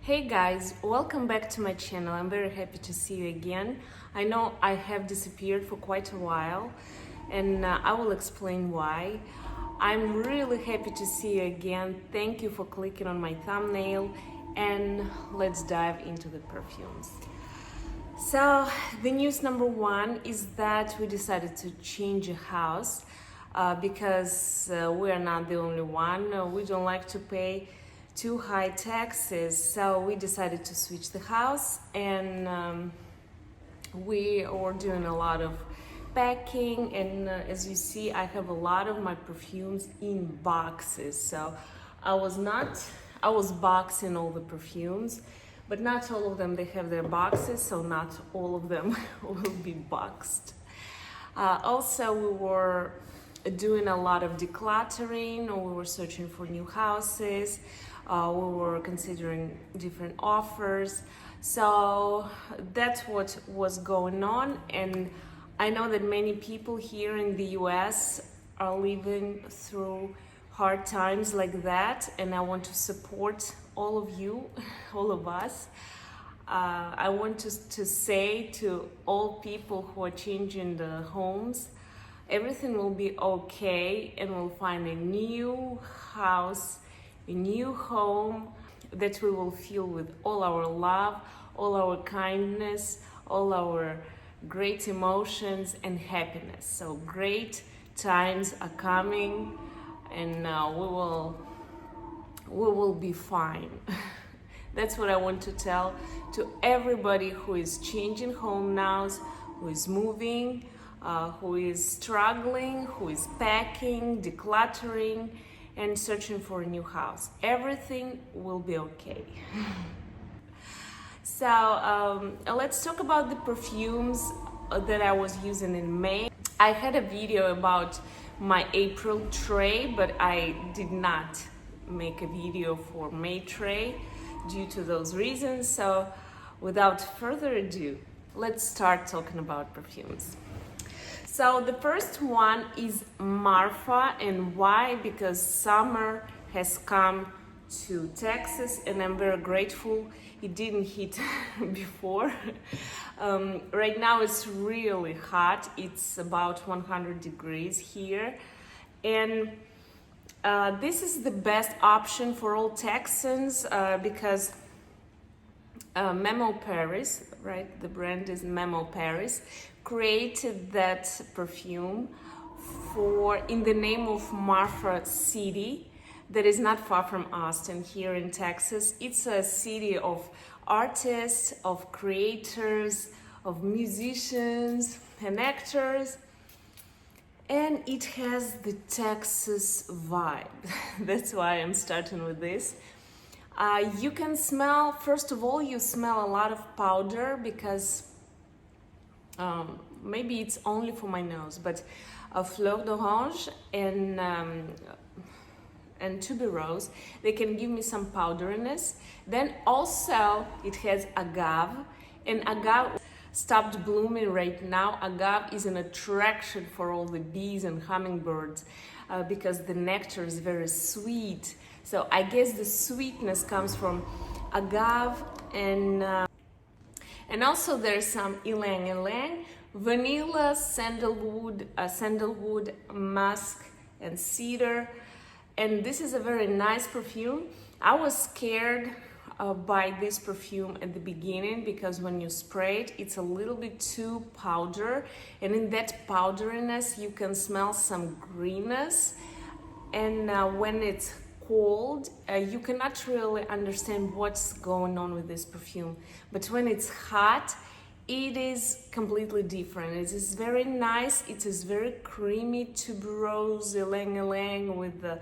Hey guys, welcome back to my channel. I'm very happy to see you again. I know I have disappeared for quite a while and I will explain why. I'm really happy to see you again. Thank you for clicking on my thumbnail and let's dive into the perfumes. So the news number one is that we decided to change a house because we are not the only one. We don't like to pay too high taxes, so we decided to switch the house, and we are doing a lot of packing, and as you see, I have a lot of my perfumes in boxes. So I was boxing all the perfumes, but not all of them, they have their boxes, so not all of them will be boxed. Also, we were doing a lot of decluttering, or we were searching for new houses. We were considering different offers. So that's what was going on. And I know that many people here in the US are living through hard times like that. And I want to support all of you, all of us. I want to say to all people who are changing the homes, everything will be okay and we'll find a new house, a new home that we will fill with all our love, all our kindness, all our great emotions and happiness. So great times are coming, and we will be fine. That's what I want to tell to everybody who is changing home now, who is moving, who is struggling, who is packing, decluttering, and searching for a new house. Everything will be okay. So let's talk about the perfumes that I was using in May. I had a video about my April tray, but I did not make a video for May tray due to those reasons. So without further ado, let's start talking about perfumes. So the first one is Marfa, and why? Because summer has come to Texas and I'm very grateful it didn't hit before. Right now it's really hot, it's about 100 degrees here, and this is the best option for all Texans because Memo Paris, right? The brand is Memo Paris, created that perfume in the name of Marfa City that is not far from Austin here in Texas. It's a city of artists, of creators, of musicians and actors, and it has the Texas vibe. That's why I'm starting with this. You can smell, first of all, you smell a lot of powder because maybe it's only for my nose, but fleur d'orange and tuberose, they can give me some powderiness. Then also it has agave, and agave stopped blooming right now. Agave is an attraction for all the bees and hummingbirds because the nectar is very sweet. So I guess the sweetness comes from agave, and also there's some ylang ylang, vanilla, sandalwood, musk, and cedar. And this is a very nice perfume. I was scared by this perfume at the beginning because when you spray it, it's a little bit too powder, and in that powderiness you can smell some greenness, and when it's cold, you cannot really understand what's going on with this perfume. But when it's hot, it is completely different. It is very nice. It is very creamy, tuberose, ylang ylang with the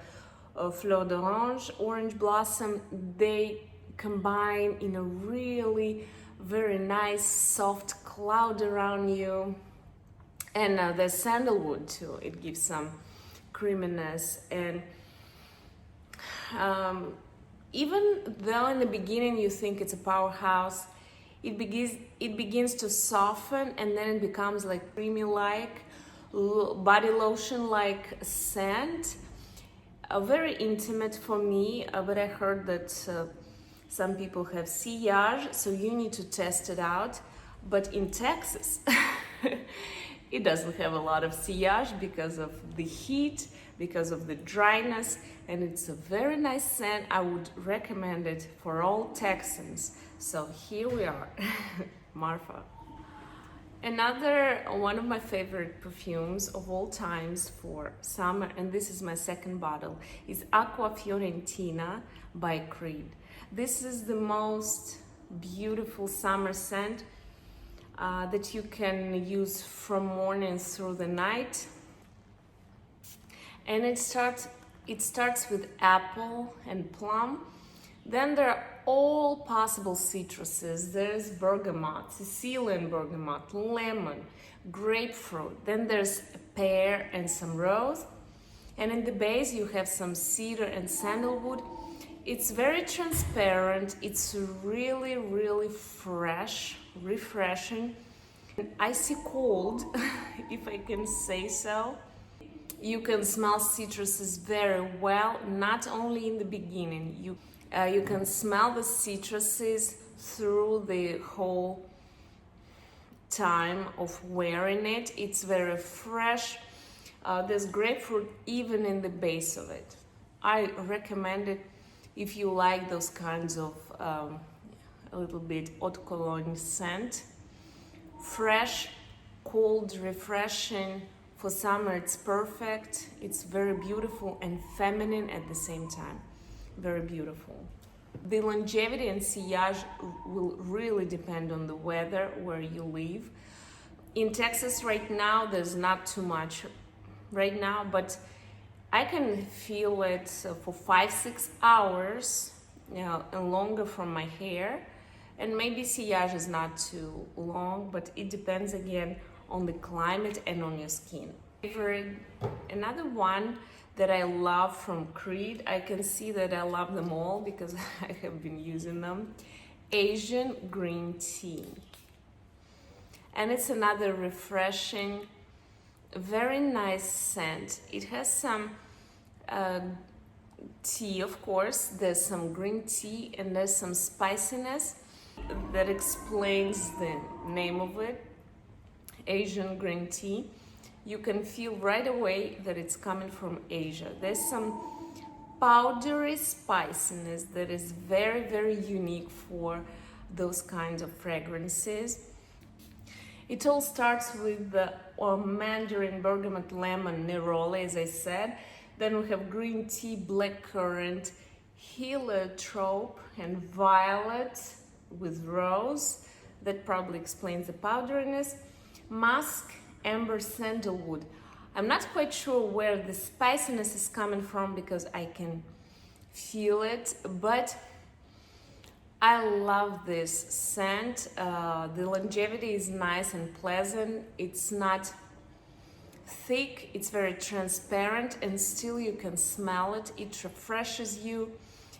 fleur d'orange, orange blossom. They combine in a really very nice soft cloud around you. And the sandalwood too. It gives some creaminess, and even though in the beginning you think it's a powerhouse, it begins to soften, and then it becomes like creamy-like, body lotion-like scent. Very intimate for me, but I heard that Some people have sillage, so you need to test it out. But in Texas, it doesn't have a lot of sillage because of the heat, because of the dryness, and it's a very nice scent. I would recommend it for all Texans. So here we are, Marfa. Another one of my favorite perfumes of all times for summer, and this is my second bottle, is Aqua Fiorentina by Creed. This is the most beautiful summer scent that you can use from morning through the night. And it starts with apple and plum. Then there are all possible citruses. There's bergamot, Sicilian bergamot, lemon, grapefruit. Then there's a pear and some rose. And in the base you have some cedar and sandalwood. It's very transparent. It's really, really fresh, refreshing. Icy cold, if I can say so. You can smell citruses very well, not only in the beginning. You can smell the citruses through the whole time of wearing it. It's very fresh. There's grapefruit even in the base of it. I recommend it if you like those kinds of a little bit haute cologne scent. Fresh, cold, refreshing. For summer, it's perfect. It's very beautiful and feminine at the same time. Very beautiful. The longevity and sillage will really depend on the weather where you live. In Texas right now, there's not too much right now, but I can feel it for 5-6 hours, and longer from my hair. And maybe sillage is not too long, but it depends again on the climate and on your skin. Another one that I love from Creed, I can see that I love them all because I have been using them. Asian green tea. And it's another refreshing, very nice scent. It has some tea, of course. There's some green tea and there's some spiciness that explains the name of it. Asian green tea. You can feel right away that it's coming from Asia. There's some powdery spiciness that is very, very unique for those kinds of fragrances. It all starts with the mandarin, bergamot, lemon, neroli, as I said. Then we have green tea, blackcurrant, heliotrope, and violet with rose. That probably explains the powderiness. Musk, amber, sandalwood. I'm not quite sure where the spiciness is coming from because I can feel it, but I love this scent. The longevity is nice and pleasant. It's not thick, it's very transparent, and still you can smell it. It refreshes you.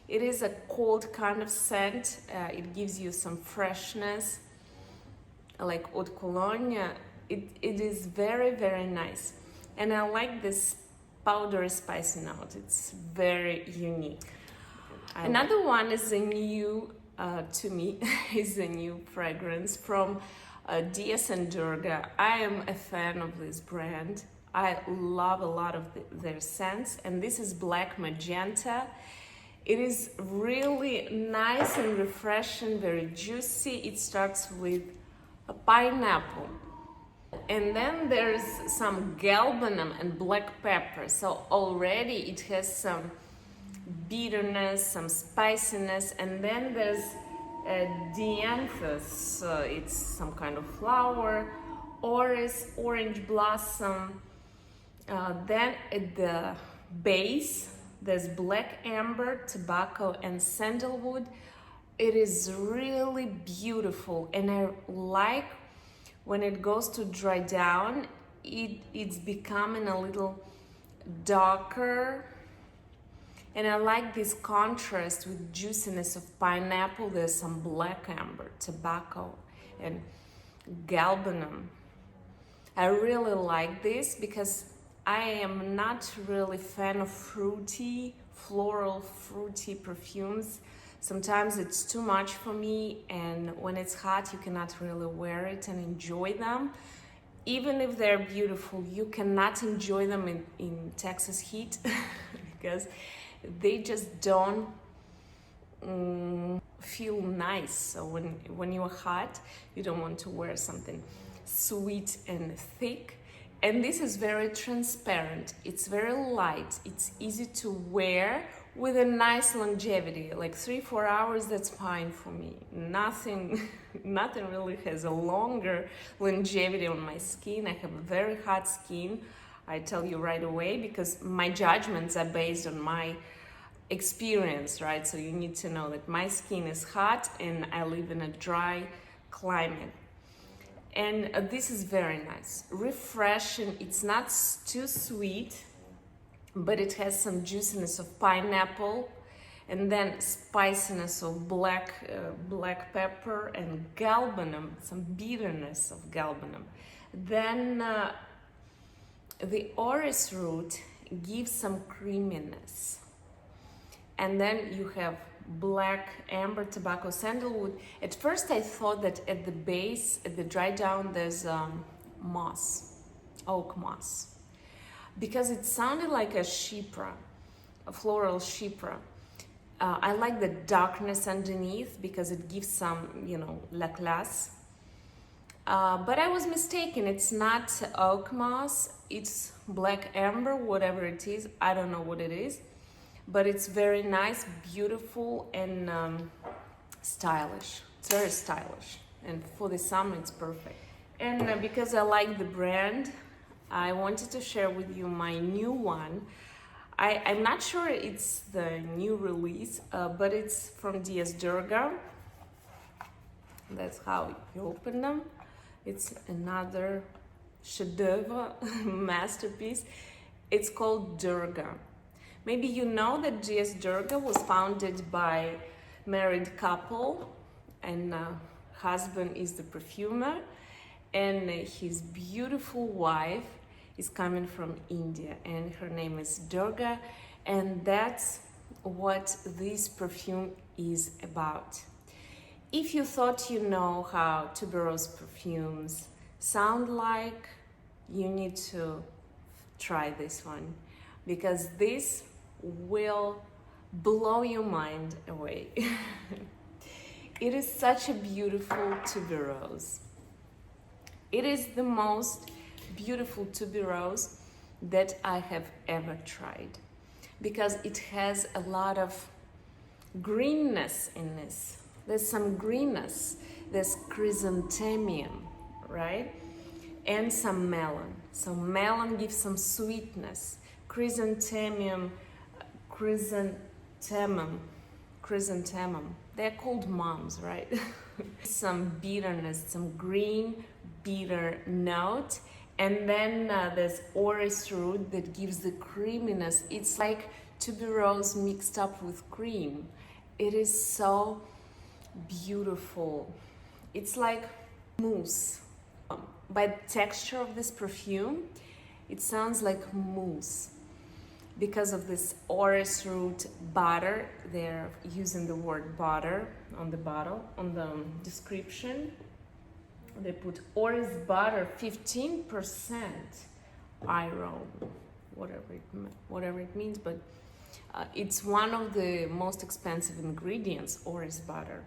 It is a cold kind of scent. It gives you some freshness, like haute cologne. It is very, very nice. And I like this powdery spicy note. It's very unique. Another one is a new, to me, is a new fragrance from Diaz and Durga. I am a fan of this brand. I love a lot of their scents, and this is Black Magenta. It is really nice and refreshing, very juicy. It starts with a pineapple. And then there's some galbanum and black pepper. So already it has some bitterness, some spiciness, and then there's dianthus. It's some kind of flower, orris, orange blossom. Then at the base, there's black amber, tobacco, and sandalwood. It is really beautiful, and I like when it goes to dry down, it's becoming a little darker. And I like this contrast with juiciness of pineapple. There's some black amber, tobacco, and galbanum. I really like this because I am not really fan of fruity, floral, fruity perfumes. Sometimes it's too much for me, and when it's hot, you cannot really wear it and enjoy them. Even if they're beautiful, you cannot enjoy them in Texas heat because they just don't feel nice. So when you're hot, you don't want to wear something sweet and thick. And this is very transparent. It's very light. It's easy to wear with a nice longevity, like 3-4 hours. That's fine for me. Nothing really has a longer longevity on my skin. I have a very hot skin. I tell you right away, because my judgments are based on my experience, right? So you need to know that my skin is hot and I live in a dry climate. And this is very nice, refreshing. It's not too sweet, but it has some juiciness of pineapple, and then spiciness of black pepper and galbanum, some bitterness of galbanum. Then the orris root gives some creaminess. And then you have black amber, tobacco, sandalwood. At first I thought that at the base, at the dry down, there's moss, oak moss, because it sounded like a chypre, a floral chypre. I like the darkness underneath because it gives some, la classe. But I was mistaken. It's not oak moss, it's black amber, whatever it is. I don't know what it is. But it's very nice, beautiful, and stylish. It's very stylish, and for the summer it's perfect. And because I like the brand, I wanted to share with you my new one. I'm not sure it's the new release, but it's from DS Durga. That's how you open them. It's another chef-d'oeuvre, masterpiece. It's called Durga. Maybe you know that DS Durga was founded by married couple, and husband is the perfumer, and his beautiful wife is coming from India, and her name is Durga, and that's what this perfume is about. If you thought you know how tuberose perfumes sound like, you need to try this one, because this will blow your mind away. It is such a beautiful tuberose. It is the most beautiful tuberose that I have ever tried, because it has a lot of greenness in this. There's some greenness, there's chrysanthemum, right? And some melon. So melon gives some sweetness. Chrysanthemum. They're called moms, right? Some bitterness, some green, bitter note. And then there's orris root that gives the creaminess. It's like tuberose mixed up with cream. It is so beautiful. It's like mousse. By the texture of this perfume, it sounds like mousse. Because of this orris root butter, they're using the word butter on the bottle, on the description. They put orris butter, 15% iron, whatever it means, but it's one of the most expensive ingredients, orris butter.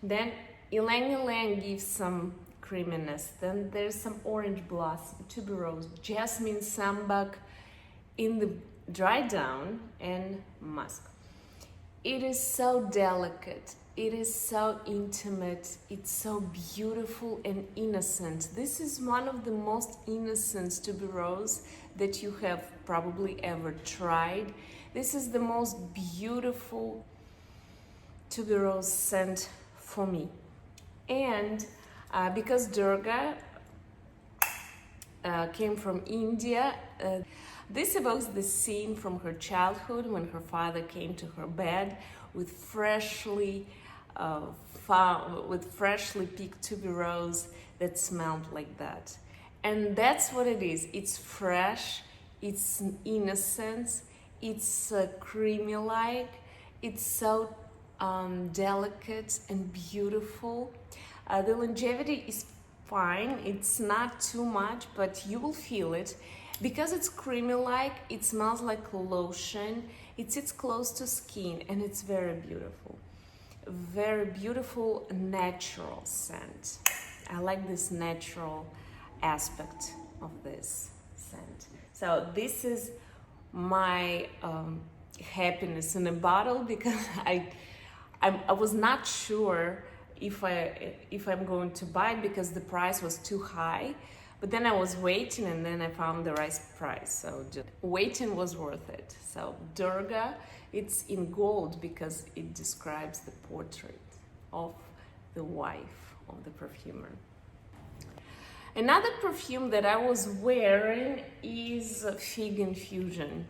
Then ylang ylang gives some creaminess. Then there's some orange blossom, tuberose, jasmine, sambac in the dry down, and musk. It is so delicate. It is so intimate. It's so beautiful and innocent. This is one of the most innocent tuberose that you have probably ever tried. This is the most beautiful tuberose scent for me. And because Durga came from India, this evokes the scene from her childhood when her father came to her bed with freshly picked tuberose that smelled like that. And that's what it is. It's fresh, it's innocence, it's creamy-like, it's so delicate and beautiful. The longevity is fine, it's not too much, but you will feel it. Because it's creamy-like, it smells like lotion, it sits close to skin, and it's very beautiful. Very beautiful natural scent. I like this natural aspect of this scent. So this is my happiness in a bottle, because I was not sure if I'm going to buy it because the price was too high. But then I was waiting, and then I found the right price. So just waiting was worth it. So Durga, it's in gold because it describes the portrait of the wife of the perfumer. Another perfume that I was wearing is Fig Infusion.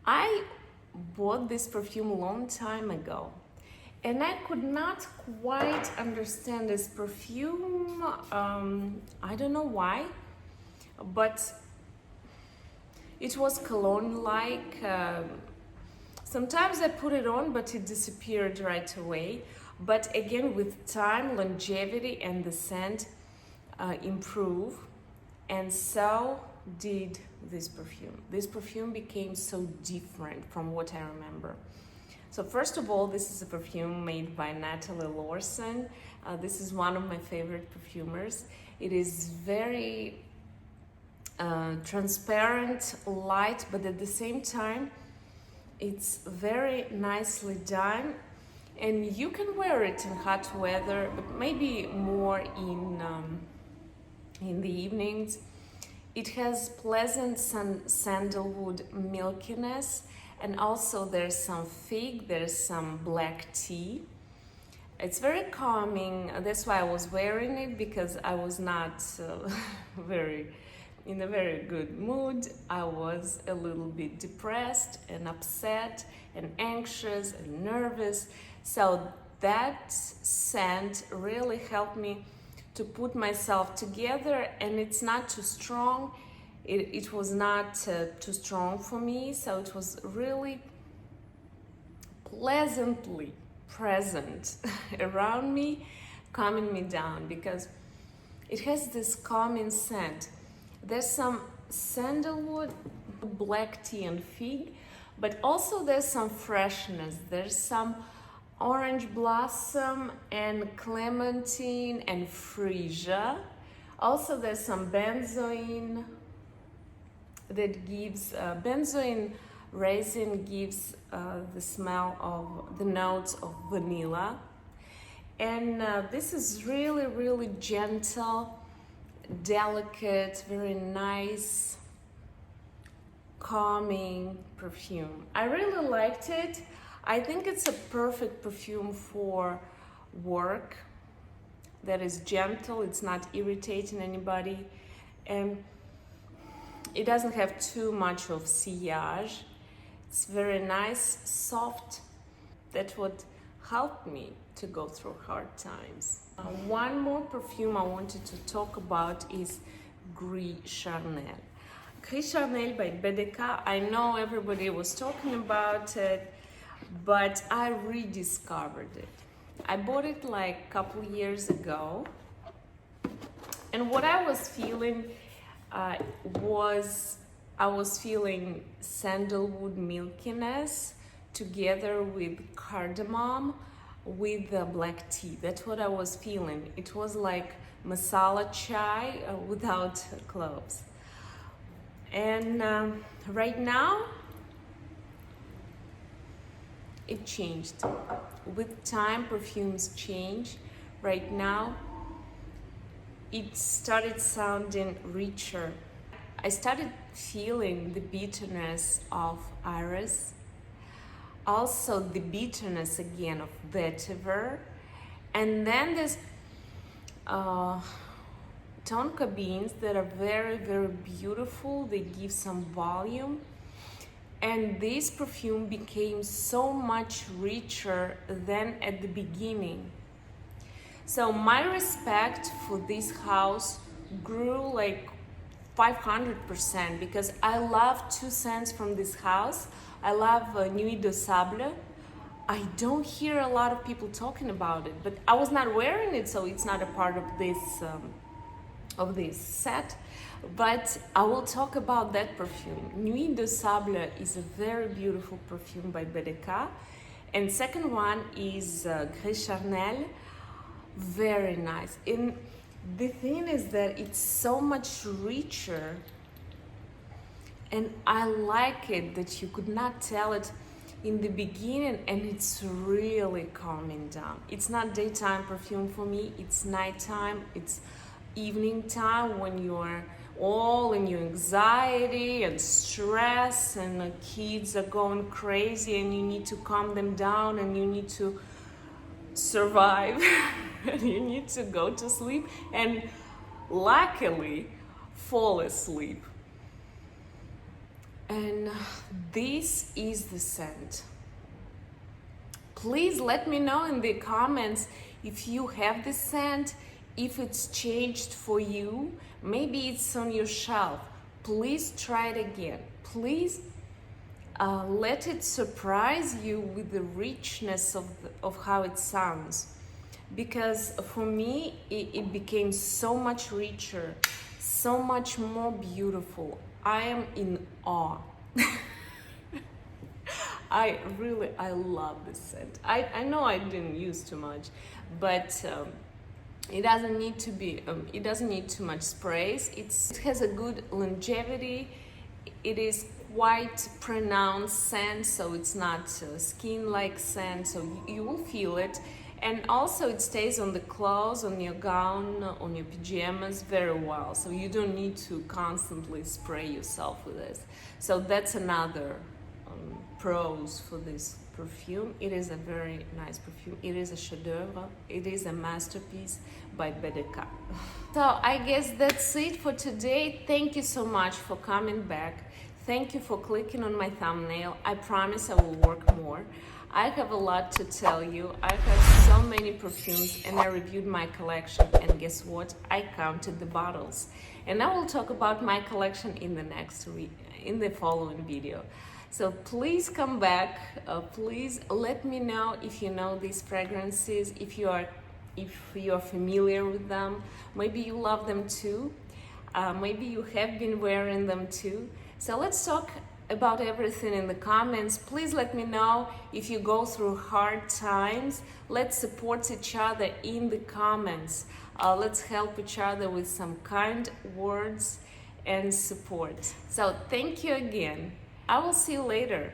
I bought this perfume a long time ago, and I could not quite understand this perfume. I don't know why, but it was cologne-like. Sometimes I put it on, but it disappeared right away. But again, with time, longevity and the scent improve, and so did this perfume. This perfume became so different from what I remember. So first of all, this is a perfume made by Natalie Lorson. This is one of my favorite perfumers. It is very transparent, light, but at the same time, it's very nicely done. And you can wear it in hot weather, but maybe more in the evenings. It has pleasant sandalwood milkiness, and also there's some fig, there's some black tea. It's very calming. That's why I was wearing it, because I was not in a very good mood. I was a little bit depressed and upset and anxious and nervous. So that scent really helped me to put myself together, and it's not too strong. It was not too strong for me, so it was really pleasantly present around me, calming me down, because it has this calming scent. There's some sandalwood, black tea and fig, but also there's some freshness. There's some orange blossom and clementine and freesia. Also there's some benzoin that gives, benzoin resin gives the smell of the notes of vanilla. And this is really, really gentle, delicate, very nice, calming perfume. I really liked it. I think it's a perfect perfume for work that is gentle, it's not irritating anybody, and it doesn't have too much of sillage. It's very nice, soft. That's what helped me to go through hard times. One more perfume I wanted to talk about is Gris Charnel. Gris Charnel by BDK. I know everybody was talking about it, but I rediscovered it. I bought it like a couple years ago, and what I was feeling was sandalwood milkiness together with cardamom with the black tea. That's what I was feeling. It was like masala chai without cloves. And right now, it changed. With time, perfumes change. Right now, it started sounding richer. I started feeling the bitterness of iris, also the bitterness again of vetiver, and then there's tonka beans that are very, very beautiful. They give some volume, and this perfume became so much richer than at the beginning. So my respect for this house grew like 500%, because I love two scents from this house. I love Nuit de Sable. I don't hear a lot of people talking about it, but I was not wearing it, so it's not a part of this set. But I will talk about that perfume. Nuit de Sable is a very beautiful perfume by BDK. And second one is Gris Charnel, very nice. And the thing is that it's so much richer, and I like it that you could not tell it in the beginning, and it's really calming down. It's not daytime perfume for me, it's nighttime, it's evening time when you're all in your anxiety and stress and the kids are going crazy and you need to calm them down and you need to survive and you need to go to sleep and luckily fall asleep. And this is the scent. Please let me know in the comments if you have this scent, if it's changed for you. Maybe it's on your shelf. Please try it again. Please let it surprise you with the richness of how it sounds. Because for me, it became so much richer, so much more beautiful. I am in awe. I love this scent. I know I didn't use too much, but it doesn't need to be. It doesn't need too much sprays. It has a good longevity. It is quite pronounced scent, so it's not skin-like scent. So you will feel it, and also it stays on the clothes, on your gown, on your pajamas very well. So you don't need to constantly spray yourself with this. So that's another pros for this perfume. It is a very nice perfume. It is a chef d'oeuvre. It is a masterpiece by BDK. So I guess that's it for today. Thank you so much for coming back. Thank you for clicking on my thumbnail. I promise I will work more. I have a lot to tell you. I have so many perfumes and I reviewed my collection, and guess what? I counted the bottles. And I will talk about my collection in the following video. So please come back. Please let me know if you know these fragrances, if you are familiar with them. Maybe you love them too. Maybe you have been wearing them too. So let's talk about everything in the comments. Please let me know if you go through hard times. Let's support each other in the comments. Let's help each other with some kind words and support. So thank you again. I will see you later.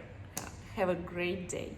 Have a great day.